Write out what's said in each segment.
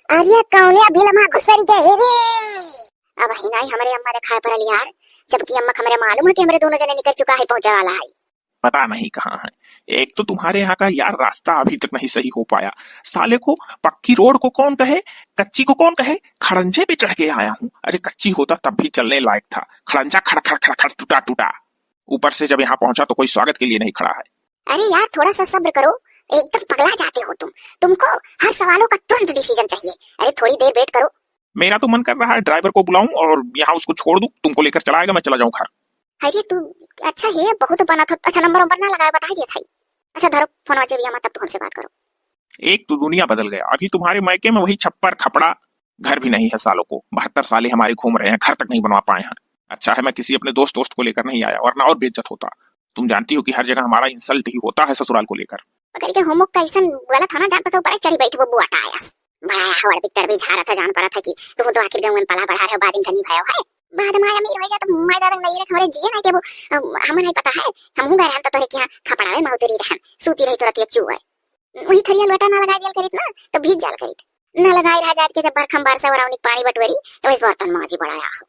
अरे कौने बिलमा घुसरी गए रे। अब ही नहीं हमारे अम्मा ने खाए परल यार, जबकि अम्मा हमारे मालूम है कि हमारे दोनों जने निकल चुका है, पहुंचे वाला है। पता नहीं कहाँ है। एक तो तुम्हारे यहाँ का यार रास्ता अभी तक नहीं सही हो पाया। साले को पक्की रोड को कौन कहे, कच्ची को कौन कहे। खड़ंजे पे चढ़ के आया हूँ। अरे कच्ची होता तब भी चलने लायक था, खड़ंजा खड़ खड़ खड़ खड़ टूटा टूटा। ऊपर से जब यहाँ पहुंचा तो कोई स्वागत के लिए नहीं खड़ा है। अरे यार थोड़ा सा सब्र करो, एकदम पगला जाते हो तुम। तुमको हर सवालों का तुरंत डिसीजन चाहिए। अरे थोड़ी देर वेट करो। मेरा तो मन कर रहा है ड्राइवर को बुलाऊं और यहाँ उसको छोड़ दूं, तुमको लेकर चला आएगा, मैं चला जाऊं घर। अरे तू अच्छा है, बहुत बना था। अच्छा नंबर वंबर ना लगाया, बता दिया था। अच्छा धरो फोन आजे भी, तब तो हमसे बात करो। एक तो दुनिया बदल गया। अभी तुम्हारे मायके में वही छप्पर खपड़ा, घर भी नहीं है सालों को। 72 साले हमारे घूम रहे हैं, घर तक नहीं बनवा पाए हैं। अच्छा है मैं किसी अपने दोस्त को लेकर नहीं आया, वरना और बेइज्जत होता। तुम जानती हो कि हर जगह हमारा इंसल्ट ही होता है ससुराल को लेकर। अगर के होमवर्क का ऐसा गलत था ना, जान पता ऊपर चढ़ी बैठी वो बुआ आया बड़ा हवाड़ बितर भी झाड़ा था। जान पड़ा था कि तू तो आखिर गांव में पला बढ़ा है, बाद में धनी भाई है। बाद में आया मेरी वजह तो मैं दादा नहीं रख हमारे जिए ना के वो हमें नहीं पता है। हम हूं गए हम तो तोरे के यहां खपड़ावे मौतेरी रहन सूती रही तोरा के चू है। वही थरिया लोटा ना लगा दिया करित ना तो भीग जाल करित ना लगाई रह जात के जब बरखम बारसा और आवनी पानी बटवरी तो इस बर्तन मौजी बढ़ाया हो।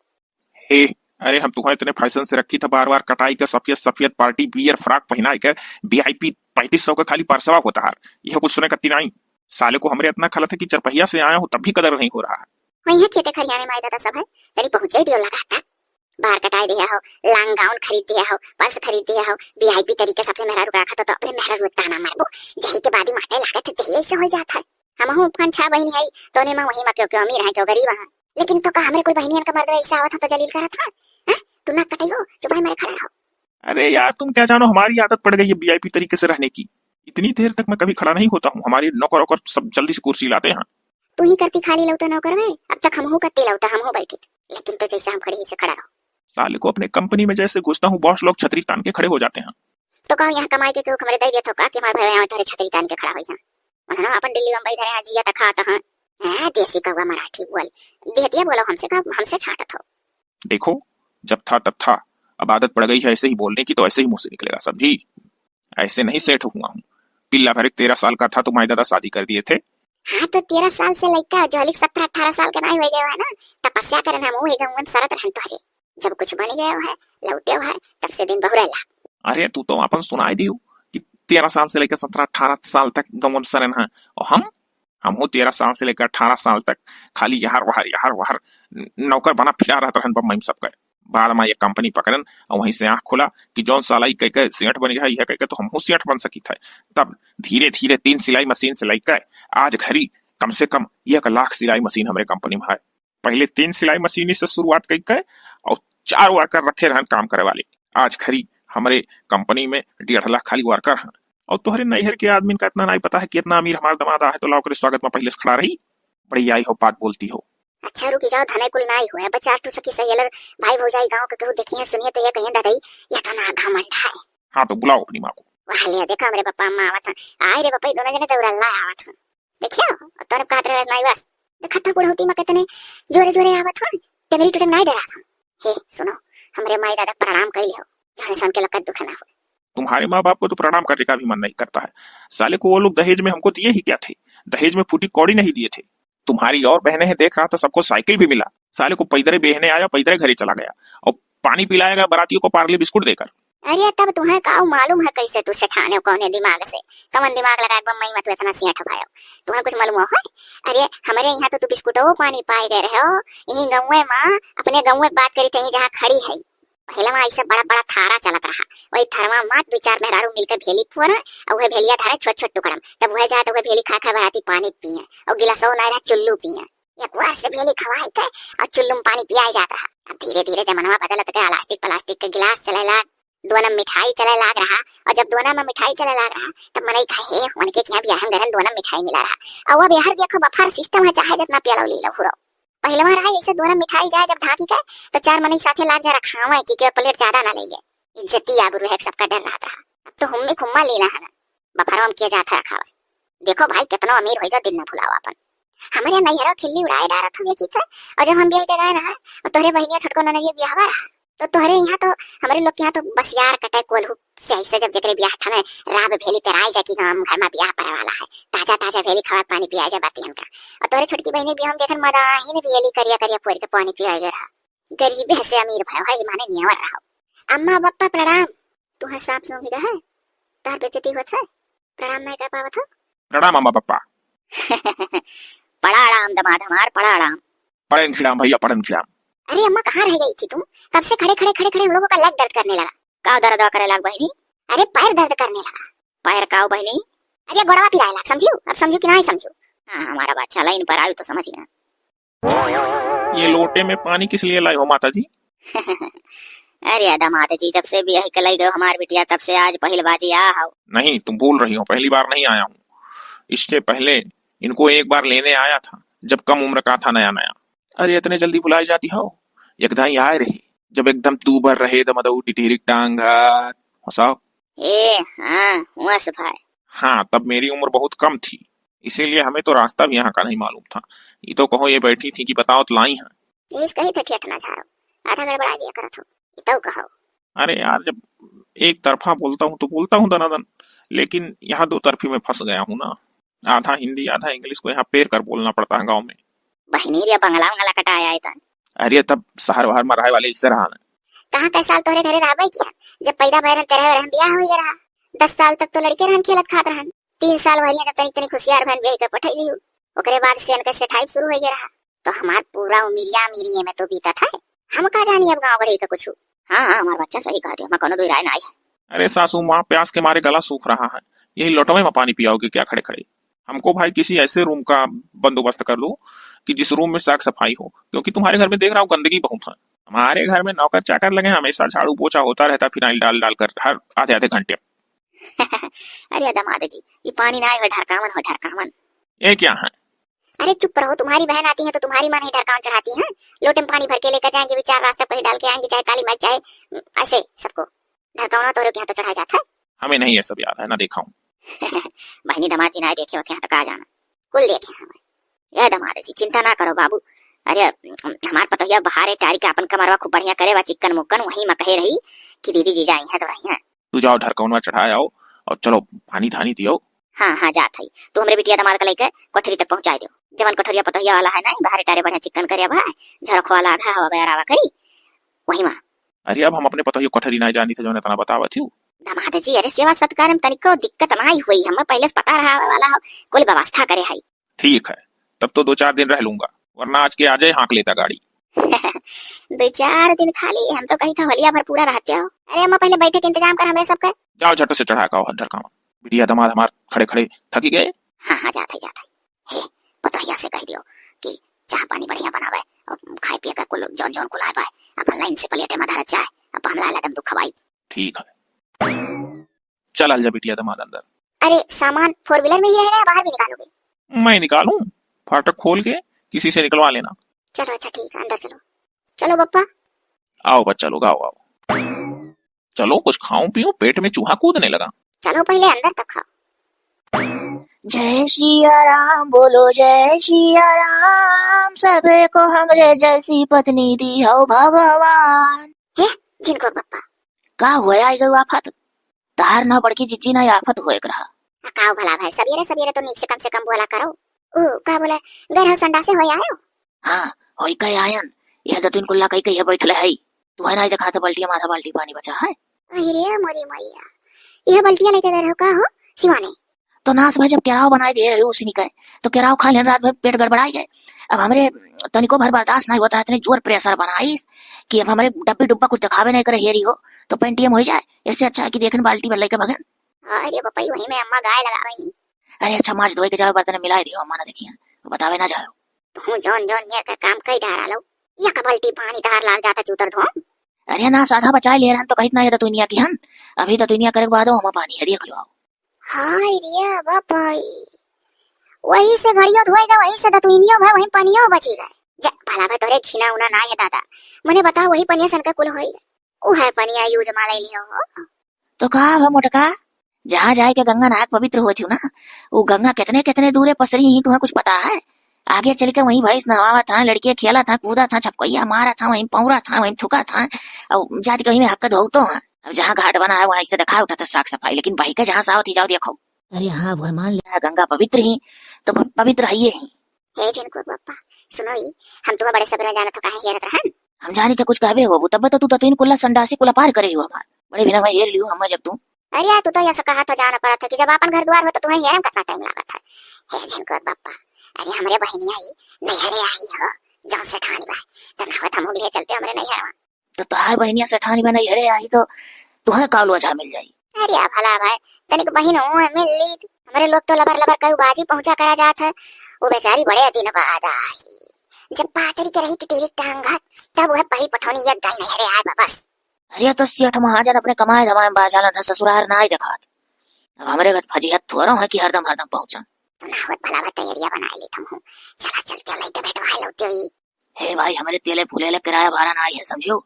हे अरे हम तुम्हें इतने फैशन से रखी था, बार बार कटाई का सफेद सफेद पार्टी बियर फ्रॉक पहना के VIP 3500 का खाली परसवा होता है। यह कुछ सुने कत्ती नहीं। साले को हमरे इतना खलत है कि चरपहिया से आया हूँ तब भी कदर नहीं हो रहा है। वही है खेते खरियाने माई दादा सब है तेरी पहुंचे दियो लगाता। बार कटाई दिया हो, लॉन्ग गाउन खरीद दिया हो, पर्स खरीद दिया हो, VIP तरीके से अपने मेहरा रुका रखा तो अपने मेहरा रुकता ना मारबो जही के बादी माटे लागत दही से हो जाता है। हम हूं पांच छह बहनी है तो ने मैं वही में क्यों अमीर है क्यों गरीब है। लेकिन तो का हमरे कोई बहनियन का मर्द ऐसा आवत तो जलील करत था। हां तू ना कटाइयो चुप है मेरे खड़ा रहो। अरे यार तुम क्या जानो, हमारी आदत पड़ गई है VIP तरीके से रहने की। इतनी देर तक मैं कभी खड़ा नहीं होता हूँ। हमारी नौकर वोकर सब जल्दी से कुर्सी लाते हैं। तू ही करती खाली लौटा नौकर में, अब तक हम हूं करती लौटा हम हूं बैठे। लेकिन तो जैसे हम खड़े ही से खड़ा रहो। साले को अपने कंपनी में जैसे घुसता हूँ बॉस लोग छतरी तान के खड़े हो जाते हैं। तो कहो यहाँ कमाई के क्यों हमारे दे दिया तो का कि हमारे भाई यहाँ तेरे छतरी तान के खड़ा हो जा। वरना अपन दिल्ली बंबई धरे यहाँ जिया तक खाता हां। हां देसी कौवा मराठी बोल देहतिया बोलो हमसे का हमसे छाटत हो। देखो जब था तब था, अब आदत पड़ गई है ऐसे ही बोलने की तो ऐसे ही मुंह से निकलेगा, समझी। ऐसे नहीं सेट हुआ हूँ। पिल्ला भर 13 साल का था तो माई दादा शादी कर दिए थे। हाँ तो 13 साल से लड़का जोलिक 17-18 साल का नहीं हो गया है ना, तपस्या करन हम वही गांव में सरत रहन तो है। जब कुछ बन गया है लौटे है तब से दिन बहुरेला। अरे तू तो अपन सुनाई दियो कि 13 साल से लेकर 17-18 साल तक गांव में सरन है, और हम हो 13 साल से लेकर 18 साल तक खाली यहाँ वहार नौकर बना फिरा रहता रहन बम्बई में सबका। बाद में ये कंपनी पकड़न और वहीं से आंख खुला कि जौन सालाई कह के सेठ बन गया यह कह के तो हम सेठ बन सकी था। तब धीरे धीरे 3 सिलाई मशीन से लेकर आज घड़ी कम से कम 1 लाख सिलाई मशीन हमारे कंपनी में है। पहले 3 सिलाई मशीन से शुरुआत कर और 4 वर्कर रखे रहन काम करे वाले। आज खरी हमारे कंपनी में 1.5 लाख खाली वर्कर हैं। और तुम्हारे नैहर के आदमी का इतना नहीं पता है कि इतना अमीर हमारा दमादा है, तो लाओ कर स्वागत में पहले से खड़ा रही बड़ी आई हो बात बोलती हो। अच्छा रुकी जाओ, धने कुल नाई हुए बच्चा टू सकी सहेलर भाई भौजाई गांव के कहू देखिए सुनिए तो ये कहिए दादाई ये तो ना घमंड है। हाँ तो बुलाओ अपनी माँ को। वाले देखा मेरे पापा अम्मा आवत आए रे पापा दोनों जने दौड़ला आवत हैं। देखियो तोर कात रे नहीं बस देखा था बुढ़ौती में कितने जोरे जोरे आवत हैं, टेंगरी टूटे नहीं डरा था। हे सुनो हमरे माई दादा प्रणाम कइले हो जाने सन के लकत दुख ना हो। तुम्हारे माँ बाप को तो प्रणाम करने का भी मन नहीं करता है। साले को वो लोग दहेज में हमको दिए ही क्या थे, दहेज में फूटी कौड़ी नहीं दिए थे। तुम्हारी और बहनें हैं देख रहा था, सबको साइकिल भी मिला। साले को पैदरे बहने आया पैदरे घरे चला गया और पानी पिलाएगा बरातियों को पार्ले बिस्कुट देकर। अरे तब तुम्हें का मालूम है कैसे तू सेठाने कौने दिमाग से कमन दिमाग लगा बम्बई में तू इतना सियाठ भायो तुम्हें कुछ मालूम है। अरे हमारे यहाँ तो तू बिस्कुट हो पानी पाए गए रहे हो। यही गाँव में अपने गाँव में बात करी थी जहाँ खड़ी है पहले वहां ऐसे बड़ा बड़ा थारा चलत रहा। वही थरवा मात 2-4 मेहरारू मिलकर भेली फोड़ा और वह भेलिया धारे छोट छोट टुकड़म तब वह जाए तो वह भेली खा खा बराती पानी पिए और गिलासों नायरा चुल्लू पिए एक बार से भेली खवाई के और चुल्लू में पानी पिया जाता रहा। अब धीरे धीरे जमाना बदलत गया, प्लास्टिक के गिलास चले लाग, दोना मिठाई चले लाग रहा। और जब दोना में मिठाई चले लाग रहा तब मनई खाए उनके यहाँ भी अहम गरम दोना मिठाई मिला रहा। और अब यार देखो बफार सिस्टम है, चाहे जितना पिया लो ले लो। पहले बार आए ऐसे दोना मिठाई जाए जब ढाकी का तो 4 मनी साथे लाग जा रखा हुआ कि प्लेट ज्यादा ना ले ले, इज्जती आबरू है सबका डर रहा था। अब तो हम भी खुम्मा लेना है बफार में किया जाता रखा हुआ। देखो भाई कितना अमीर हो जाओ दिन न भुलाओ अपन। हमारे नैहरा खिल्ली उड़ाए डारा था ये की था। और जब हम ब्याह के गए ना और तोरे बहनिया छोटको ननदिया ब्याहवा रहा तो तोहरे यहाँ तो हमारे लोग के यहाँ तो बस यार कटे कोल्हू से ऐसे जब जकरे ब्याह ठने राब भेली पेराई जा कि हम घर में ब्याह परे वाला है ताजा ताजा भेली खवा पानी पियाई जा बातियन का और तोहरे छोटकी बहनी भी हम देखन मदाहीन भेली करिया करिया पोर के पानी पियाई गे रहा गरीब से अमीर भयो है माने नियावर रहो। अम्मा बप्पा प्रणाम। तू है सांप सूंघी है तार बेचती होत है प्रणाम नहीं कर पावत हो। प्रणाम अम्मा पप्पा। प्रणाम दमाद हमार प्रणाम। पढ़न खिड़ाम भैया पढ़न खिड़ाम। अरे अम्मा कहाँ रह गई थी तुम? कब से खड़े खड़े खड़े खड़े हम लोगों का लेग दर्द करने लगा। का दर्द करे लग बहनी? अरे पैर दर्द करने लगा। पैर काओ बहनी? अरे गोड़वा पिराए लग समझियो? अब समझो कि नहीं समझो? हाँ हमारा बच्चा लाइन पर आयु तो समझ गया। ये लोटे में पानी किस लिए लाए हो माता जी? अरे दामाद जी जब से ब्याह के लाई गए हमार बिटिया तब से आज पहल बाजी आ हो। नहीं तुम भूल रही हो, पहली बार नहीं आया हूँ। इसके पहले इनको एक बार लेने आया था जब कम उम्र का था नया नया। अरे इतने जल्दी भुलाई जाती हो? एकदाई आए रहे जब एकदम दूबर रहे दमदऊ टिटिरिक टांग हसाओ। ए हाँ हुआ सफाई। हाँ तब मेरी उम्र बहुत कम थी इसीलिए हमें तो रास्ता भी यहाँ का नहीं मालूम था। ये तो कहो ये बैठी थी कि बताओ तो लाई है। इस कहीं थे ठेठना झाड़ो आधा गड़बड़ा दिया करत हो तो कहो। अरे यार जब एक तरफा बोलता हूँ तो बोलता हूँ दनादन, लेकिन यहाँ दो तरफी में फंस गया हूँ ना। आधा हिंदी आधा इंग्लिश को यहाँ पेर कर बोलना पड़ता है गाँव में। बहनी रे बंगला बंगला कटाया है तन। अरे तब शहर वहर में रहे वाले इससे रहा ना। कहाँ कई साल तोरे घरे रहबे किया जब पैदा भरन तेरे रहन ब्याह हो गया रहा। 10 साल तक तो लड़के रहन खेलत खात रहन। 3 साल भरिया जब तनी तनी खुशियार बहन ब्याह के पठैली हूँ ओकरे बाद से अनके सेठाई शुरू हो गया रहा। तो हमार पूरा उमिरिया मिरिये में तो बीता था। हम का जानी अब गाँव गढ़ी का कुछ। हाँ हाँ हमारा बच्चा सही कहा दिया मैं कोनो दो राय ना आई है। अरे सासू माँ प्यास के मारे गला सूख रहा है, यही लोटवे में पानी पियाओगे क्या खड़े खड़े? हमको भाई किसी ऐसे रूम का बंदोबस्त कर लो कि जिस रूम में साफ सफाई हो, क्योंकि तुम्हारे घर में देख रहा हूँ गंदगी बहुत है। हमारे घर में नौकर चाकर लगे हमेशा झाड़ू पोछा होता रहता फिनाइल डाल डाल कर हर आधे आधे घंटे। अरे दामाद जी ये पानी ना हो ढरकावन। ये क्या है? अरे चुप रहो तुम्हारी बहन आती है तो तुम्हारी माँ नहीं ढरकावन चढ़ाती है। लोटे में पानी भर के लेकर जाएंगे विचार रास्ते पर डाल के आएंगे चाहे काली माई चाहे ऐसे सबको ढरकावना तो यहाँ तो चढ़ाया जाता है। हमें नहीं ये सब याद है ना देखा हूँ। बहनी दामाद जी ना देखे होते हैं तो कहा जाना कुल देखे हमें। यह दामाद जी चिंता ना करो बाबू। अरे हमार पतोहिया बहारे टारी का अपन कमरवा खूब बढ़िया करे वा चिकन मुक्कन वही में कहे रही कि दीदी जी जाई है तो रही है। तू जाओ ढरकौनवा चढ़ाए आओ और चलो पानी धानी दियो। हाँ हाँ जात है तू हमरे बिटिया दामाद का लेके कोठरी तक पहुंचाई दो। जवन कोठरिया पतोहिया वाला है ना बहारे टारे बढ़िया चिकन करे भाई झरख वाला आधा हवा बयारावा करी वही मां। अरे अब हम अपने पतोहिया कोठरी ना जानी थे जो ने तना बतावा थी। दामाद जी अरे सेवा सत्कार में तनिको दिक्कत नहीं हुई हमें पहले से पता रहा वाला हो कुल व्यवस्था करे है। ठीक है तब तो 2-4 दिन रह लूंगा वरना आज के आज ही हाँक लेता गाड़ी। 2-4 दिन खाली हम तो कहीं था होलिया भर पूरा रहते हो। अरे अम्मा पहले बैठे के इंतजाम कर हमें सब कर। जाओ झट से चढ़ा का ढरकावा बिटिया दामाद हमार खड़े खड़े थकी गए। हाँ हाँ जाते हे पतोहिया से कह दियो कि चाह पानी बढ़िया बनावे और खाए पिए का कुल जौन जौन कुलाए पाए अपन लाइन से प्लेटे में धरत जाए अब हम ला दम दुख खवाई। ठीक है चल आजा बिटिया दामाद अंदर। अरे सामान 4 व्हीलर में ही रहेगा बाहर भी निकालोगे? मैं निकालूं? फाटक खोल के किसी से निकलवा लेना। चलो अच्छा ठीक है अंदर चलो। चलो बप्पा आओ बच्चा लोग आओ आओ चलो कुछ खाऊं पीऊं पेट में चूहा कूदने लगा। चलो पहले अंदर तक खाओ। जय सिया राम बोलो जय सिया राम सबे को हमरे जैसी पत्नी दी हो भगवान। है जिनको बप्पा का होया गई आफत तार ना बड़की जिज्जी ना आफत होए रहा। काओ भला भाई सवेरे तो नीक से कम बोला करो। ओ का बोले घर संडा से होया आयो? हाँ होई कई आयन यह दो तीन कुल्ला कई कई बैठले है तू है ना देखा तो बाल्टी माथा बाल्टी पानी बचा है। अरे मोरी मैया यह बाल्टियां लेके दे रहे हो का हो सिवाने? तो नास भाई जब केराव बनाए दे रहे हो उसी का तो केराव खा लेन रात भर पेट गड़बड़ाई गए। अब हमरे तनिको भर बर्दाश्त नहीं होता इतने जोर प्रेशर बनाईस कि अब हमारे डब्बी डुब्बा कुछ दिखावे नहीं करे हेरी हो तो पेंटियम हो जाए। इससे अच्छा है कि देखन बाल्टी में लेके भगन। अरे पपई वही में अम्मा गाय लगावे। अरे अच्छा माछ धोए के जाओ बर्तन मिला दियो अम्मा ना देखिए बतावे ना जाओ। तू जौन मेरे का काम कई डारा लो या का बाल्टी पानी धार लाग जाता चूतर धो। अरे ना साधा बचाए ले रहन तो कहित ना ये दुनिया की हन अभी तो दुनिया करे के बाद हम पानी है देख लो। हाय रे बापाई वही से घड़ियो धोएगा वही से दतुइनियो भाई वही पानियो बची गए। जा भला भाई तोरे खिना उना ना है दादा मने बता वही पनिया सन का कुल होई ओ है पनिया यूज मा ले लियो। तो कहा है मोटका जहाँ जाए के गंगा नहाक पवित्र हुए थी ना वो गंगा कितने कितने दूर है पसरी ही तुम्हें कुछ पता है? आगे चल के वहीं भैंस नहवावा था, लड़के खेला था, कूदा था, छपकैया मारा था, वहीं पौरा था, वहीं थुका था। अब जाति कहीं में हक धोतो है। अब जहाँ घाट बना है वहां से दिखा उठा था साफ सफाई, लेकिन भाई का जहाँ सावत ही जाओ देखो। अरे हाँ वो मान लिया गंगा पवित्र ही तो पवित्र है ये ही। हे जिनको बापा सुनो ही, हम तो बड़े सबर में जाना तो काहे हेरत रहन। हम जानी थे कुछ कहबे हो तब तो तू कुल्ला संडासी कुला पार करे हो हमार बड़े बिना मैं हेर लियो हम जब तू। अरे यार तू तो ऐसा कहा था जाना पड़ा था कि जब अपन घर द्वार हो तो तुम्हें हेरम कितना टाइम लगा था। हे जिनको बापा अरे हमरे बहनी आई नैहरे आई हो जहाँ से ठानी बा तो ना हम ले चलते हमरे नैहरवा। तो तार बहनिया से ठानी बना हरे आई तो तुम्हें कालू अच्छा मिल जाई। अरे भला भाई तनिक बहन हो मिल ली हमारे लोग तो लबर लबर कहीं बाजी पहुंचा करा जात है। वो बेचारी बड़े दिन बाद आई जब पातरी के रही थी तेरी टांग तब वह पही पठौनी यद गई नहरे आए बस। अरे तो सेठ महाजन अपने कमाए धमाए बाजालन है ससुराल ना ही दिखात। अब हमारे घर फजीहत थोड़ा है कि हरदम हरदम पहुंचा तो ना होत भला भाई तैयारियां बना ली तुम हूं चला चलते लाइट बैठवा लौटे हुई। हे भाई हमारे तेले फूले ले किराया भाड़ा ना आई है समझो।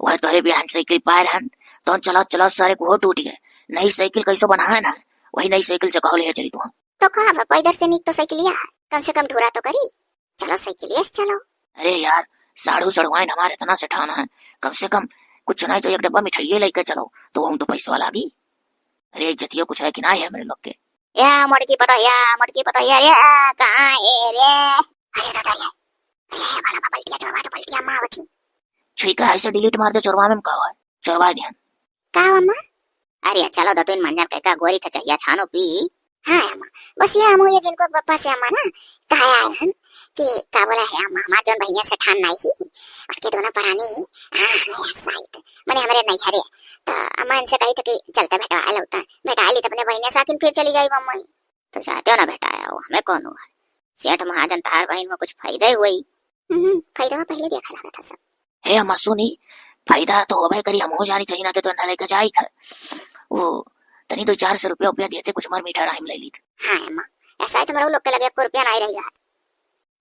वह तोरे बिहान साइकिल पाए रहन तो चलाओ चलाओ सारे को टूट गए। नई साइकिल कैसे बना है ना वही नई साइकिल से कहले चली तू तो कहा बापा इधर से नीक तो साइकिल लिया कम से कम ढूरा तो करी चलो साइकिल ये चलो। अरे यार साढ़ू सड़वाइन हमारे तना से ठाना है कम से कम कुछ नहीं तो एक डब्बा मिठाई लेकर चलो तो हम तो पैसा वाला भी। अरे इज्जतियों कुछ है कि ना है मेरे लोग के या मटकी पता या रे कहां है रे। अरे दादा ये अरे भला पलटिया चोरवा तो पलटिया मावती छुईका ऐसे डिलीट मार दे चोरवा में कहा है चोरवा ध्यान का अम्मा। अरे चलो दो तीन मंजर का गोरी था चाहिए छानो पी। हाँ अम्मा बस ये हम ये जिनको पापा से अम्मा ना कहा है कि का बोला है अम्मा हमार जोन बहनिया से ठान नहीं ही उनके दोनों परानी साइड मैंने हमारे नहीं हरे तो अम्मा इनसे कही थी कि चलते बेटा आ लौटा बेटा ली तो अपने बहनिया साकिन फिर चली जाई मम्मा तो चाहते हो ना बेटा आया हो हमें कौन हुआ सेठ महाजन तार बहन में कुछ फायदा हुई। फायदा पहले देखा लगा था सब। हे अम्मा सुनी फायदा तो हो भाई करी हम हो जानी चाहिए ना तो न लेकर जाई था वो तनी तो 400 रुपया देते कुछ मर मीठा राइम ले ली थी। हाँ अम्मा ऐसा है तो मेरे लोग के लगे 1 रुपया नहीं रहेगा।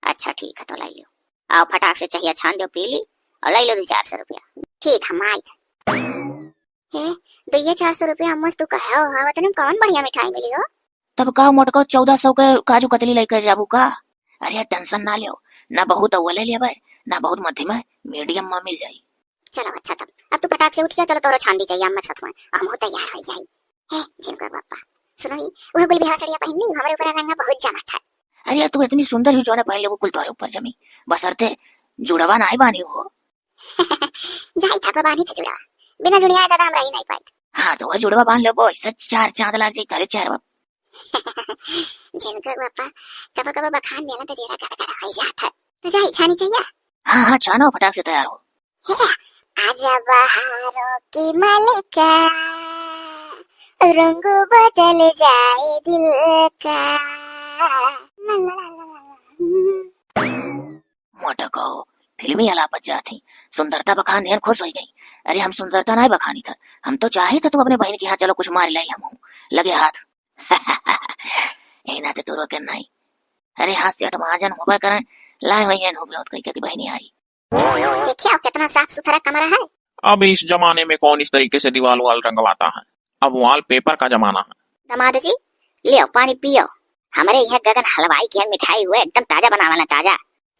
अच्छा ठीक है तो ले लो आओ फटाक से चाहिए छान दो पी ली और ले लो 400 रुपया। ठीक हम आई है तो ये 400 रुपया अम्मा तू कहे हो हाँ तने कौन बढ़िया मिठाई मिली हो। तब का मोटको 1400 के काजू कतली लेकर जाबू का। अरे टेंशन ना लियो ना बहुत अव्वल ले भाई ना बहुत मध्यम है मीडियम में मिल जाई। चलो अच्छा तब अब तू फटाक से उठ जा चलो तोरो छान दी चाहिए अम्मा के साथ में हम हो तैयार हो जाई। है जिनको पापा सुनो ही वो गुल बिहार साड़ियां पहन ली हमारे ऊपर रंगा बहुत जमा था। अरे तू इतनी सुंदर ही जोने पहन ले वो कुल तोरे ऊपर जमी बसरते जुड़वा ना बानी हो। जाई था को बानी था जुड़वा बिना जुड़िया दादा हम रही नहीं पाई। हाँ तो वह जुड़वा बांध लो वो सच 4 चांद लग जाए तारे 4 बाप। जिनको पापा कब कब बखान मेला तो जेरा कट कर हो जाता तो जाई छानी चाहिए। हाँ हाँ छानो फटाक से तैयार हो। आजा बहारों की मलिका रंग बदल जाए दिल का। मोटा कहो फिल्मी अलापत जाती सुंदरता बखान ध्यान खुश हो गई। अरे हम सुंदरता नहीं बखानी था हम तो चाहे थे तू अपने बहन के यहाँ चलो कुछ मार लाई हम लगे हाथ। ना तो रोके नहीं। अरे हाथ से महाजन होबा करें लाए वही हो बहुत कही की बहनी आई। देखिए कितना साफ सुथरा कमरा है। अब इस जमाने में कौन इस तरीके से दीवार वाल रंगवाता है अब वॉल पेपर का जमाना है। दामाद जी लियो पानी पियो हमारे यहाँ गगन हलवाई की मिठाई हुए एकदम ताजा बनावाला ताजा।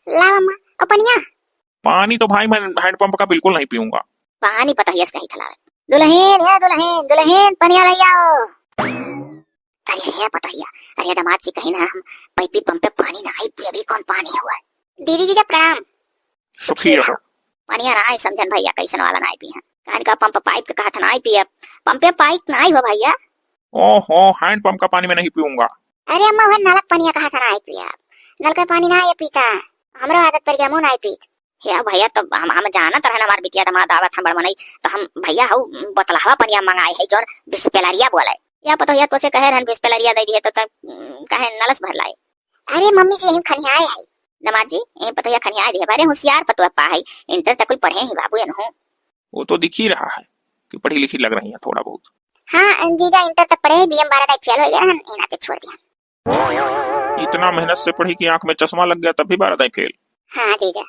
लाओ अम्मा और पनिया। पानी तो भाई मैं हैंडपंप का बिल्कुल नहीं पीऊंगा। पानी पता ही इसका ही थला दुल्हन है दुल्हन दुल्हन पनिया ले आओ। अरे है पता ही अरे दामाद जी कहीं ना हम पाइपी पंप पे पानी ना आई अभी कौन पानी हुआ। दीदी जी जब प्रणाम सुखी रहो। पनिया ना आई समझन भैया कैसन वाला ना आई पी कान का पंप पाइप का कहा था ना आई पी पंप पे पाइप ना आई हो भैया। ओहो हैंडपंप का पानी मैं नहीं पीऊंगा। अरे अम्मा वह नलक पनिया कहा था ना आई पी नल का पानी ना आई पीता हमरा आदत पर गया मुंह ना आई पीत। हे भैया तो हम जाना तरह हमार बिटिया तो हमारा दावत हम बड़ मनई तो हम भैया हऊ बतलावा पनिया मंगाए है जोर बिस्पेलरिया बोले या पता या तो से कहे रहन बिस्पेलरिया दे दिए तो कहे नलस भर लाए। अरे मम्मी जी हम खनियाए है दमाद जी ए पता या खनियाए दिए बारे होशियार पतवा पा है इंटर तक पढ़े ही बाबू एनहु। वो तो दिख ही रहा है कि पढ़ी लिखी लग रही है थोड़ा बहुत। हाँ जीजा इंटर तक पढ़े बीएम 12 तक फेल हो गया हन इना ते छोड़ दिया। इतना मेहनत से पढ़ी कि आंख में चश्मा लग गया तब भी 12 तक फेल। हाँ जीजा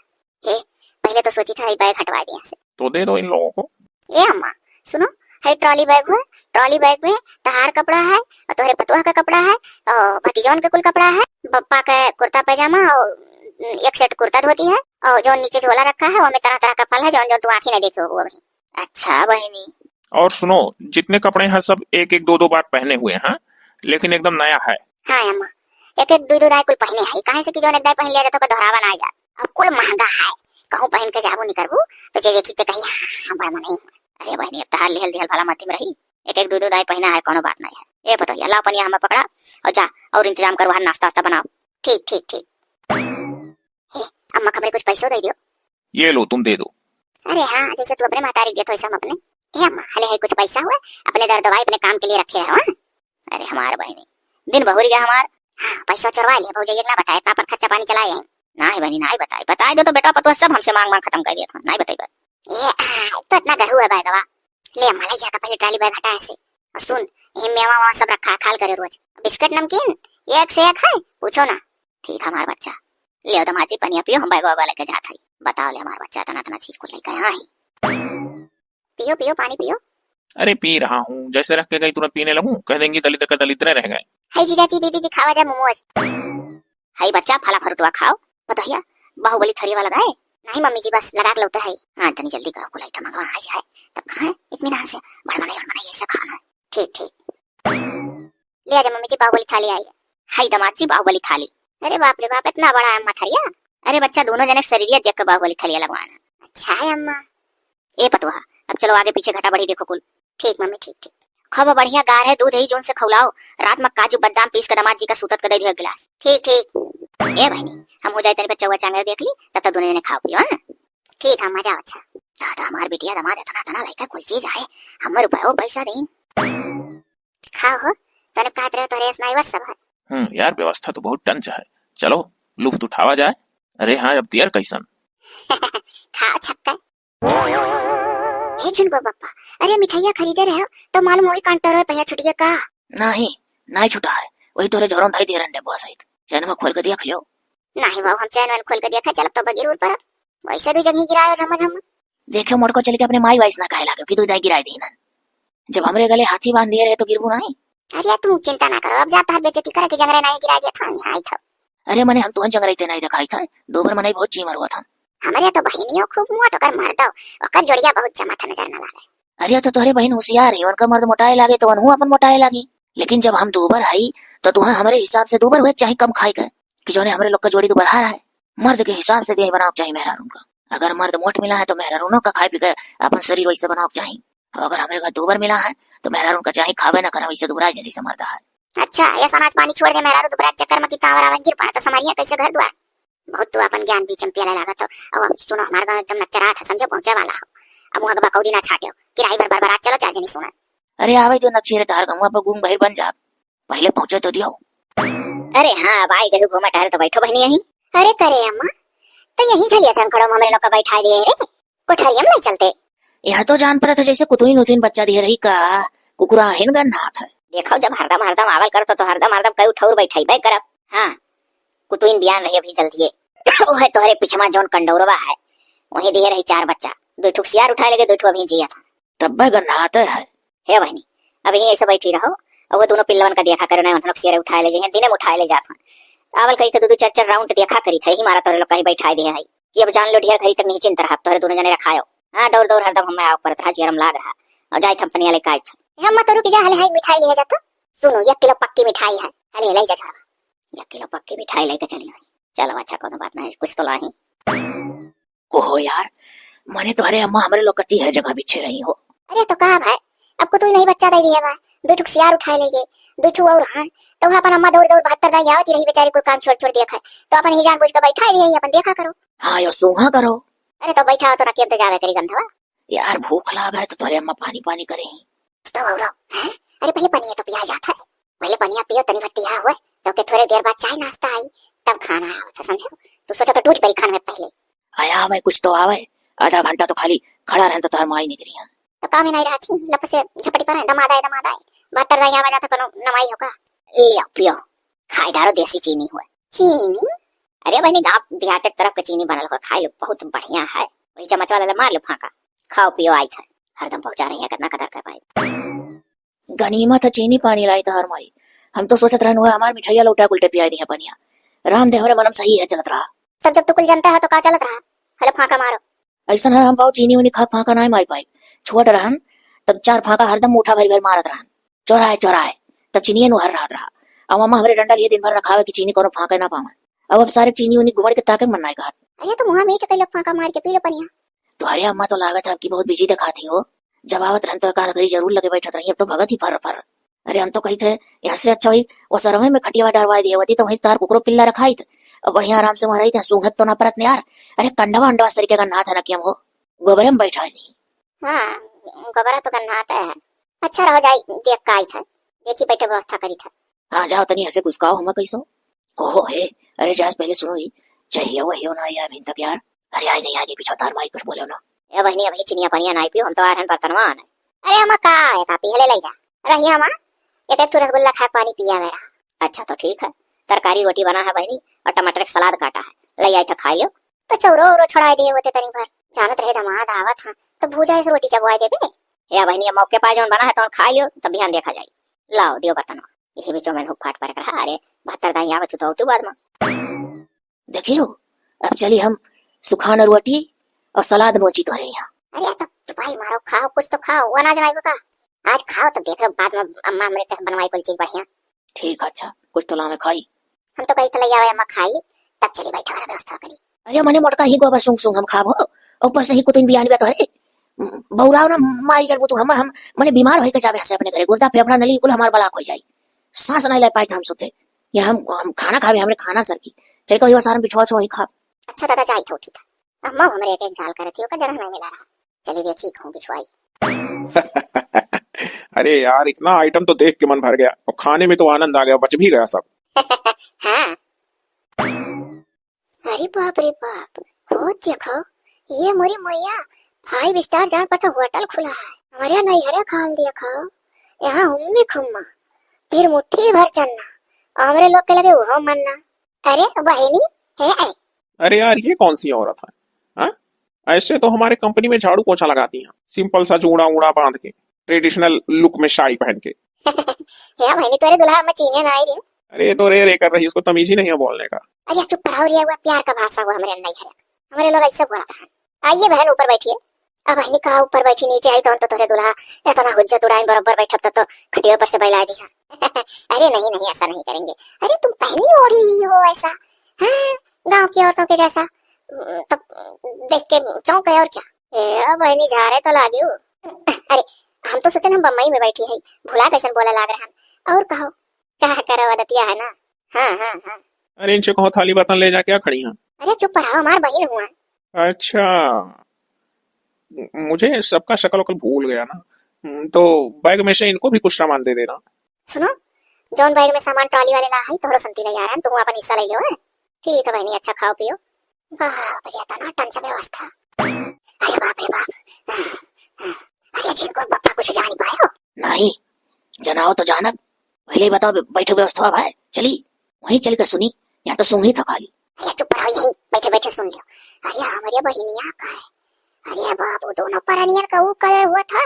हे पहले तो सोची था बैग हटवा दिया से तो दे दो इन लोगों को। ए अम्मा सुनो है ट्रॉली बैग में ट्रॉली बैग में तहार कपड़ा है और तोहरे पतुआ का कपड़ा है और भतीजौन के कुल कपड़ा है पप्पा का कुर्ता पैजामा और एक सेट कुर्ता धोती है और जो नीचे झोला रखा है वो में तरह तरह का फल है जो जो तू आंखी नहीं देखी होगी अभी। अच्छा बहनी। और सुनो, जितने कपड़े हैं सब एक एक दो दो बार पहने हुए हैं, लेकिन एकदम नया है। हाँ अम्मा, एक एक दो दो दाई कुल पहने है काहे से कि जो एक दाई पहन लिया जाता तो दोहरावा ना आ जा। अब कुल महंगा है, कहूं पहन के जाबो नहीं करबू तो जे देखी ते कही हां बड़ नहीं। अरे बहनी अब तहार लेहल देहल भला मतिम रही, एक एक दो दो दाई पहना है कोनो बात नहीं है। ए पतो अल्लाह पनिया हमें पकड़ा और जा और इंतजाम कर वहां नाश्ता वास्ता बनाओ। ठीक ठीक ठीक। हे अम्मा खबरे कुछ पैसों दे दियो। ये लो तुम दे दो। अरे हाँ जैसे तू अपने महतारी दिया तो ऐसा हम अपने। ए अम्मा हले है कुछ पैसा हुआ अपने दर दवाई अपने काम के लिए रखे है। अरे हमारे बहनी दिन बहुर गया हमार। हाँ पैसा चुरवा लिया भौजी ये ना बताए कहां पर खर्चा पानी चलाए हैं। ना ही बहनी ना ही बताए दो तो बेटा पतो सब हमसे मांग मांग खत्म कर दिया था। नहीं बताई ये तो इतना गहू है बैगवा। ले अम्मा ले जाकर पहले ट्राली बैग हटा ऐसे और सुन ये मेवा वहाँ सब रखा खाल करे रोज बिस्किट नमकीन एक से एक है पूछो ना। ठीक हमारा बच्चा ले दमाजी पनिया पियो हम बैग लेके जात हई। बताओ ले हमारा बच्चा तना तना चीज को लेके यहाँ ही पियो पियो पानी पियो। अरे पी रहा हूँ, जैसे रख के गई तुरंत पीने लगूं, कह देंगी दलित का दलित रह गए। हाय जीजाजी दीदी जी खावा जा मोमोज। हाय बच्चा फला फरुटवा खाओ। बताइए बाहुबली थरीवा लगाए। नहीं मम्मी जी बस लगा के लौटे है। हाँ इतनी जल्दी करो कुल आइटम मंगवा आ जाए तब खाएं इत्मीनान से। बड़मना ये सब खाना। ठीक ठीक ले आजा मम्मी जी बाहुबली थाली आई है। हाय दमाद जी बाहुबली थाली। अरे बाप रे बाप इतना बड़ा अम्मा थरिया। अरे बच्चा दोनों जने शरीरिया देख के बाहुबली थलिया लगवाना। अच्छा है अम्मा। ए पतोहा अब चलो आगे पीछे घटा बढ़ी देखो कुल। ठीक मम्मी ठीक ठीक। खब बढ़िया गार है दूध है जोन से खवलाओ रात में काजू बादाम पीस के दमाद जी का सूतत कर दे दियो गिलास। ठीक ठीक। ए बहनी हम हो जाए तेरे बच्चा हुआ चांगर देख ली तब तक दोनों जने खा पियो। हां ठीक है मजा अच्छा। दादा हमार बिटिया दमाद इतना तना लाइका कुल चीज आए हमर रुपया पैसा दें खाओ हो तने कहत रहे तो रेस नहीं बस सब है। यार व्यवस्था तो बहुत टंच है, चलो लुफ्त उठावा जाए। अरे हाँ अब तियर कैसन खाओ छक्का। ए झुनको पप्पा अरे मिठाइयाँ खरीदे रहे हो तो मालूम वही काउंटर है भैया छुट गया का। नहीं नहीं छुटा है, वही तोरे जोरों धाई दे रंडे बहुत सही चैन में खोल के देख लियो। नहीं बाबू हम चैन खोल के देखा चल तो बगीर पर वैसे भी जगह गिरायो झमझ हम देखो मोड़ को चल के अपने माई वाइस ना कहे लागो कि तू दाई गिराई दी ना। जब हमरे गले हाथी बांध दिए रहे तो गिरबू नहीं। अरे तुम चिंता ना करो अब जाता है बेइज्जती करे कि जंगरे नहीं गिरा दिया था यहाँ आई था। अरे मने हम तुहन जंगरे नहीं दिखाई था दो बार मने बहुत चीमर हुआ था। हमारे तो बहनियों खूब मुआ तो कर मार दो और जोड़िया बहुत जमा था नजर ना लागे। अरे तो तोहरे बहन होशियार है उनका मर्द मोटाए लागे तो अनहु अपन मोटाए लागी। लेकिन जब हम दोबर हई तो तुहा हमरे हिसाब से दोबर हुए चाहे कम खाए गए कि जोने हमरे लोग का जोड़ी दोबर हारा है। मर्द के हिसाब से दे बनाओ चाहिए मेहरारून का। अगर मर्द मोट मिला है तो मेहरारूनों का खाए पी के अपन शरीर वैसे बनाओ चाहिए। अगर हमरे का दोबर मिला है तो मेहरारून का चाहे खावे ना करा वैसे दुबराए जैसे मर्द है। अच्छा ये समाज पानी छोड़ दे मेहरारू दोबरा चक्कर में कितना आवर गिर पड़ा तो समरिया कैसे घर द्वार बहुत तू अपन ज्ञान बीच में पियाला लगा तो अब सुनो हमारे गांव एकदम नचरा था समझो पहुंचे वाला हो। अब वहां का कौदी ना छाटियो किराई बार चलो चार जनी सुना। अरे आवे जो नक्षेरे तार गंगा पर घूम बहिर बन जा पहले पहुंचे तो दियो। अरे हाँ अब आई गए घूमा टहल तो बैठो बहनी यहीं। अरे करे अम्मा तो यहीं झलिया चन खड़ो हमरे लोग का बैठा दिए रे कोठरिया में नहीं चलते। यह तो जान पड़ा था जैसे कुतुइन उतुइन बच्चा दिए रही का कुकुरा हिन गन हाथ है। देखो जब हरदम आवल करतो तो हरदम कई उठौर बैठाई बे करब। हां कुतुइन बयान रही अभी जल्दी है ओ है तोहरे पिछमा जोन कंडौरवा है वही दिए रही चार बच्चा दो ठुक सियार उठाए लगे दो ठुक अभी जिया था तब बे गन हाथ है। हे बहनी अभी ऐसे बैठी रहो और वो दोनों पिल्लवन का देखा करो ना उन लोग सियार उठाए ले जे दिन में उठाए ले जात आवल करी तो दो चार राउंड देखा करी थे ही मारा तोरे लोग कहीं बैठाए दे है कि अब जान लो ढेर घरी तक नहीं चिंता रहा तोरे दोनों जने रखायो। हां दौड़ दौड़ हरदम हम आओ पर था जीरम लाग रहा और जाई थम पनिया ले काई था हम मत रुक जा हले हाई मिठाई ले जाता। सुनो 1 किलो पक्की मिठाई है हले ले जा छोरा 1 किलो पक्की मिठाई लेके चली चलो अच्छा कोनो बात नहीं कुछ तो लाही। ओहो यार मने तो अरे अम्मा हमारे लोग कती है जगह बिछे रही हो। अरे तो कहा भाई अब को तो नहीं बच्चा दे दिया बा दो ठुक सियार उठाए ले दो ठुक और हां तो अपन अम्मा दौड़ दौड़ 72 दाई आवती रही बेचारी को काम छोड़ छोड़ दिया खाए तो अपन ही जानबूझ के बैठा रही अपन देखा करो। हां यो सुहा करो। अरे तो बैठा हो तो रखिए तो जावे करी गंधवा यार भूख लगा है तो तोरे अम्मा पानी पानी करे तो और हैं अरे पहले पनिया तो पिया जाता है पहले पनिया पियो तनी भट्टिया हुए तो के थोड़ी देर बाद चाय नाश्ता आई तब खाना आवता समझो तो सोचा तो टूट पड़ी खाने में पहले आया आवे कुछ तो आवे आधा घंटा तो खाली खड़ा रहन तो तार माई निकरी है तो काम ही नहीं रहा थी लप से झपटी पर दमाद आए 72 दाई आवा जाता कोनो नमाई होगा ले पियो खाई डालो देसी चीनी हुआ चीनी। अरे बहनी गाँव देहात तरफ का चीनी बनल हो खाई लो बहुत बढ़िया है वही चमच वाला मार लो फाका खाओ पियो आई था हरदम पहुंचा रही है कितना कदर कर पाए। गनीमत है चीनी पानी लाई तार माई हम तो सोचत रहन हुआ हमार मिठाइया लौटा उल्टे पिया दी है पनिया राम देवरे मनम सही है चलत रहा। तब जब तू कुल जनता है तो का चलत रहा, हले फाका मारो। ऐसा है हम पाओ चीनी उनी खा फाका नहीं मार पाई, छोट रहन तब 4 फाका हरदम मुठा भर भर मारत रहन, चौराहे चौराहे तब चीनी नु हर रात रहा। अब अम्मा हमरे डंडा लिए दिन भर रखावे कि चीनी कोनो फाका ना पावे। अब सारे चीनी उनी घुमड़ के ताके मन नहीं कहत। अरे तो मुंह मीठ कई लोग फाका मार के पी लो पनिया। तुम्हारे अम्मा तो लागत है आपकी बहुत बिजी दिखाती हो, जब आवत रहन तो एकाध घड़ी जरूर लगे बैठत रही, अब तो भगत ही फर फर। अरे हम तो कही थे यहाँ से अच्छा हुई वो सरवे में खटिया डरवा दिए होती तो वहीं तार कुकरो पिल्ला रखाई थे, अब बढ़िया आराम से वहां रही थे, सूंघत तो ना परत ने यार। अरे कंडवा अंडवा इस तरीके का ना था ना कि हम हो गोबरे में बैठा दी। हाँ गोबरा तो करना आता है। अच्छा रहो जाई देख का आई था, देखी बैठे व्यवस्था करी था। हाँ जाओ तनी ऐसे घुसकाओ हम कैसो ओहो हे। अरे जास पहले सुनो ही चाहिए वही हो ना यार अभी तक यार। अरे आई नहीं आगे पीछे तार माई कुछ बोलो ना। ए बहनी अभी चिनिया पनिया नहीं पियो, हम तो आ रहन बर्तनवा ने। अरे अम्मा का है का पी ले ले जा रही अम्मा, एक एक रसगुल्ला खा पानी पिया गया। अच्छा तो ठीक है, तरकारी रोटी बना है बहनी और टमाटर का सलाद काटा है, ले आई था खा लियो। तो चौरो और छुड़ा दिए होते तनी भर, जानत रहे दमाद आवत हां तो भूजा से रोटी चबवाए देबे। या बहनी मौके पा जोन बना है तो खा लियो, तब ध्यान देखा जाई। लाओ दियो बर्तनवा, इसी बीचों में हुक फाट पर रहा। अरे 72 दाई आवत तो तू बाद में देखियो। अब चली हम सुखाना रोटी और सलाद मोची तो रहे यहाँ। अरे तब भाई मारो खाओ कुछ तो खाओ, वो अनाज नहीं का आज खाओ तब देख बाद में अम्मा हमरे कैसे बनवाई कोई चीज बढ़िया। ठीक अच्छा कुछ तो लामे खाई। हम तो कही थले आवे अम्मा खाई तब चली बैठा वाला व्यवस्था करी। अरे मने मोटका ही गोबर सुंग सुंग हम खाबो, ऊपर से ही कुतुन बियान तो अरे बौराव ना मारी डरबो तू हम मने बीमार होई के जावे हसे अपने घरे, गुर्दा फेफड़ा नली कुल हमार बलाक हो जाई, सांस नहीं ले पाए हम सुते। या हम खाना खावे हमरे खाना सर की चल कहियो सारन बिछवा छो ही खा। अच्छा दादा जाई तो उठी था अम्मा हमरे एक जाल करे थी, ओका जगह नहीं मिला रहा, चली देखी कहूं बिछवाई। अरे यार इतना आइटम तो देख के मन भर गया और खाने में तो आनंद आ गया, बच भी गया सब। हाँ अरे बाप रे बाप, हो देखो ये मोरी मैया 5 स्टार जान पता होटल खुला है, हमारे नहीं हरे खाल दिया खाओ यहाँ हुम्मी खुम्मा फिर मुट्ठी भर चन्ना हमरे लोग के लगे वो मन्ना। अरे बहनी है। अरे यार ये कौन सी औरत है हाँ? ऐसे तो हमारे कंपनी में झाड़ू पोछा लगाती हैं, सिंपल सा जूड़ा उड़ा बांध के, ट्रेडिशनल लुक में साड़ी पहन के। या बहनी तोरे दुल्हा में चीने ना आई रे। अरे तो रे कर रही, उसको तमीज ही नहीं है बोलने का। अरे चुप रहो रे, वो प्यार का भाषा हुआ हमारे नहीं है, हमारे लोग ऐसे बोला था। आइए बहन ऊपर बैठिए। अब बहनी कहा ऊपर बैठी, नीचे आई तो तोरे दुल्हा इतना हुज्जत उड़ाई बराबर बैठा तो खटिया पर से बैला दिया। अरे नहीं नहीं ऐसा नहीं करेंगे। अरे तुम पहनी ओढ़ी ही हो ऐसा, हाँ गाँव की औरतों के जैसा, तब देख के चौंक गए और क्या। ए बहनी जा रहे तो लागे। अरे हम तो सोचे हम बम्बई में बैठी है, भुला कैसे बोला लाग रहा। और कहो क्या करो आदतिया है ना। हाँ हाँ हाँ। अरे इनसे कहो थाली बर्तन ले जा, क्या खड़ी हैं। अरे चुप रहो, हमार बहन हुआ। अच्छा मुझे सबका शक्ल वकल भूल गया ना, तो बैग में से इनको भी कुछ सामान दे देना। सुनो जॉन बैग में सामान ट्रॉली वाले ला है तोहरो संती ले यार, तुम अपन हिस्सा ले लो। ठीक है बहनी, अच्छा खाओ पियो। बाप रे तना टंच व्यवस्था। अरे बाप रे बाप। अरे जिनको बापा कुछ जान पाए हो नहीं जनाओ तो जानब, पहले बताओ बैठो व्यवस्था भाई चली वहीं चल के सुनी, यहाँ तो सुन ही था खाली। अरे चुप रहो, यही बैठे बैठे सुन लियो। अरे हमारे बहनिया का है, अरे बाप वो दोनों परनियर का वो कलर हुआ था।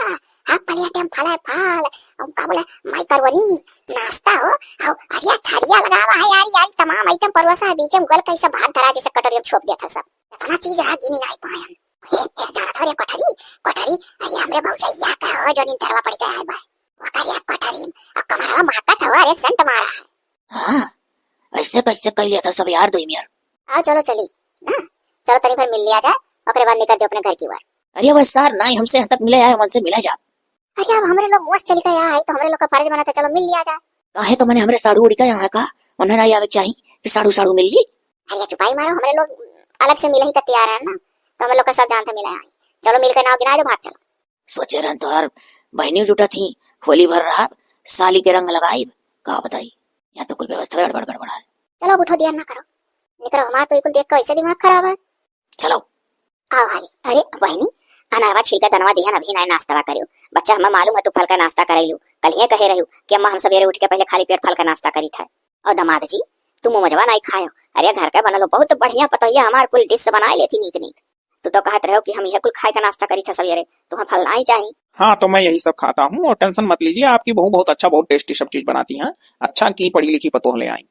हाँ पलिया टेम फला फाल और का बोले माइकरवनी नाश्ता हो और अरे थारिया लगावा है यार यार तमाम आइटम परवसा है, बीच में गल कैसा भात धरा जैसे कटोरी में छोप दिया था सब, इतना चीज रहा गिनी नहीं पाए हम। ये जाना था रे कोठरी कोठरी। अरे हमरे भौजैया का हो जो निंतरवा पड़ गया है भाई, वो करिया कोठरी और कमरवा महका था। अरे सेंट मारा है। हाँ ऐसे कैसे कर लिया था सब यार दो यार। आओ चलो चली ना, चलो तनी फिर मिल लिया जाए और बाद निकल दे अपने घर की बार। अरे वह सर नहीं हमसे यहाँ तक मिले आए, मन से मिला जा। अरे अब हमारे लोग मस्त चल गए है तो हमारे लोग का फर्ज बना था चलो मिल लिया जाए। काहे तो मैंने हमरे साड़ू उड़ी का यहाँ का उन्हें नहीं आवे चाहिए कि साड़ू साड़ू मिल ली। अरे चुपाई मारो, हमारे लोग अलग से मिले ही का तैयार है ना, तो हम लोग का सब जान से मिला है। चलो मिलकर नाव गिना दो, भाग चलो। सोचे रहन तो यार बहनी जुटा थी, होली भर रहा साली के रंग लगाई, कहा बताई यहाँ तो कुल व्यवस्था गड़बड़ गड़बड़ है। चलो उठो देर ना करो, निकलो, हमारा तो बिल्कुल देख कर ऐसे दिमाग खराब है। चलो आओ हाली। अरे बहनी अनारवा छिलका दनवा दिया अभी ना नाश्ता करियो, बच्चा हमें मालूम है तू फल का नाश्ता करैलू, कल ये कहे रहू कि अम्मा हम सवेरे उठ के पहले खाली पेट फल का नाश्ता करी था। और दमाद जी तुम मजवा नहीं खायो, अरे घर का बनलो बहुत बढ़िया पतोहिया हमार कुल डिश बनाए लेती नीक नीक, तू तो कहत रहो कि हम यह कुल खाए का नाश्ता करी था सवेरे, तुम्हें फल नहीं चाहिए। हाँ तो मैं यही सब खाता हूँ और टेंशन मत लीजिए, आपकी बहू बहुत अच्छा बहुत टेस्टी सब चीज बनाती हैं, अच्छा की पढ़ी लिखी पतोह ले आई।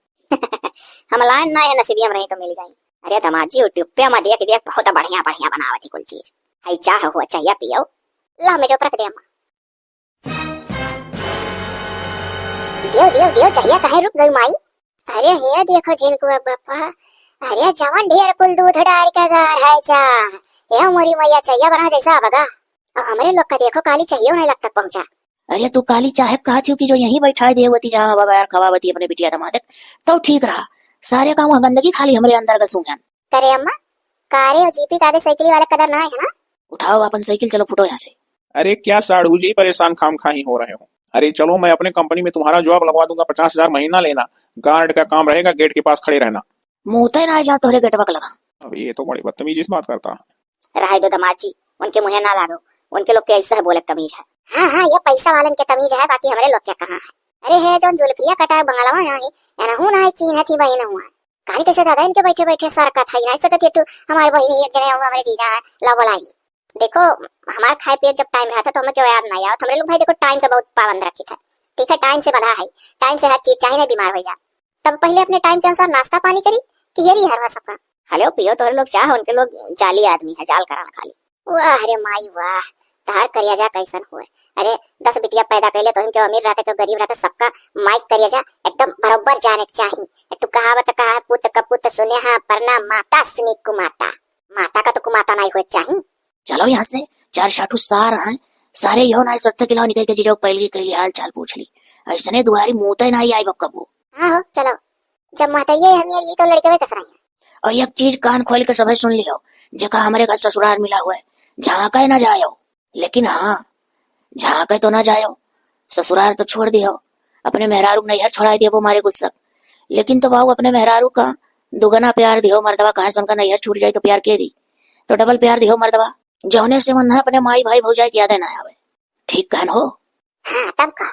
हम लाइन ना है नसीबियम रही तो मिल गई। अरे दमाजी यूट्यूब पे मत देख देख बहुत बढ़िया बढ़िया बनावत कुल चीज। हई चाह हुआ चाहिए पियो। ला मैं जो रख दे अम्मा। दियो चाहिए काहे रुक गई माई। अरे हे देखो झिनको बापा। अरे जवन ढेर कुल दूध डाल के गार है चा। ये मोरी मैया चाहिए बना जैसा बगा। और हमारे लोग का देखो काली चाहिए उन्हें लगता पहुंचा। अरे तू काली चाहे कहा थी कि जो यहीं बैठा देवती जहाँ बाबा यार खवावती अपने बिटिया दमादक तो ठीक रहा। सारे काम गंदगी खाली हमारे अंदर का सूंघन। करे अम्मा कारे और जीपी कादे साइकिल वाला कदर ना है ना। उठाओ अपन साइकिल चलो फुटो यहाँ से। अरे क्या साढ़ू जी परेशान खाम खा ही हो रहे हो। अरे चलो मैं अपने कंपनी में तुम्हारा जॉब लगवा दूंगा, 50,000 महीना लेना, गार्ड का काम रहेगा, गेट के पास खड़े रहना। मुँह ना जा तोहरे गेटवक लगा। अब ये तो बड़ी बदतमीजी इस बात करता है। रहे दो दमाजी उनके मुँह ना लागो। उनके लोग के ऐसा है बोले तमीज है। हाँ ये पैसा वालन के तमीज है, बाकी हमारे लोग क्या कहाँ है। अरे है जो जुल्फिया कटा बंगलावा यहाँ ही एना ना चीन थी बहन हुआ कहानी कैसे दादा इनके बैठे बैठे सर का था ना सोचती तू हमारी बहन एक जने हमारे जीजा है ला बोलाई। देखो हमारा खाए पिए जब टाइम रहा था तो हमें क्यों याद नहीं आया। हमारे लोग भाई देखो टाइम का बहुत पाबंद रखी था। ठीक है टाइम से बधा है, टाइम से हर चीज चाहिए ना बीमार हो जा। तब पहले अपने टाइम के अनुसार नाश्ता पानी करी कि यही हर सबका हेलो पियो तो लोग चाह उनके लोग जाली आदमी है जाल कराना खाली। वाह अरे माई वाह तार करिया जा कैसन हुए। अरे 10 बिटिया पैदा कर ले तो इनके अमीर रहते तो गरीब रहते सबका माइक करिया जा एकदम बराबर जाने के चाहिए। तू कहावत कहा पुत कपुत सुने हाँ परना माता सुनी कुमाता। माता का तो कुमाता नहीं हुए चाहिए। चलो यहाँ से 4 शाठू सार हैं सारे यो ना सत्य किलो निकल के जीजो पहले के हाल चाल पूछ ली। ऐसने दुआरी मुंह नहीं आई बक्का वो। हाँ हो चलो जब महतैये हम ये तो लड़के वे कस रही हैं। और एक चीज कान खोल के सभी सुन लियो जगह हमारे घर ससुराल मिला हुआ है जहाँ कहे ना जायो, लेकिन हाँ जहाँ कहे तो ना जायो। ससुराल तो छोड़ दियो, अपने मेहरारू नैहर छोड़ा दिया वो मारे गुस्सा। लेकिन तो बाबू अपने मेहरारू का दुगना प्यार दियो मर्दवा कहा सुनकर नैहर छूट जाए तो प्यार के दी तो डबल प्यार दियो मर्दवा। जौने से मन है अपने माई भाई भौजाई की यादें ना आवे। ठीक कहन हो। हाँ तब का